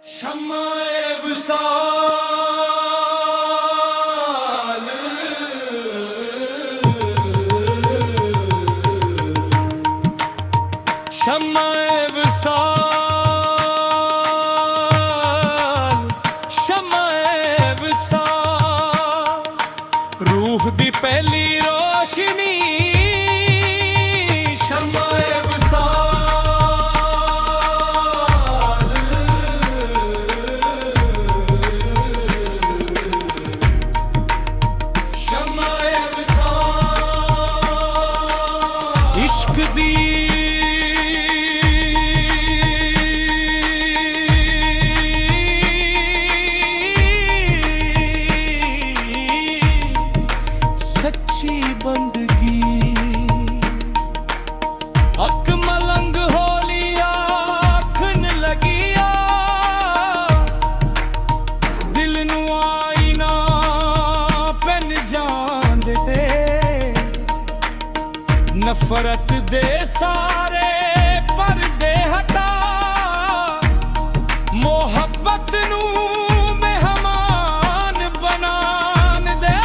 शम्मा-ए विसाल शम्मा-ए विसाल शम्मा-ए विसाल रूह दी पहली रोशनी शम्मा-ए इश्क दी सच्ची बंदगी अक मलंग होलिया आखन लगिया दिल नू आई ना पेन जान दे नफरत दे सारे पर्दे हटा मोहब्बत नू मेहमान बनान दे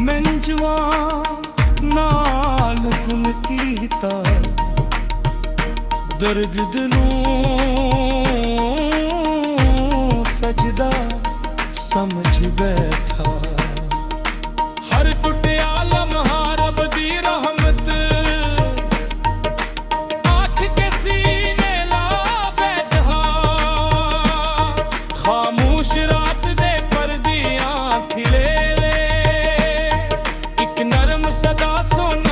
मंजवा नाल सुन कीता दर्द दिनू सजदा समझ बैठा हर टुटिया लम्हा रब दी रहमत आँख के सीने ला बैठा खामोश रात दे पर्दियां खिले ले एक नरम सदा सुन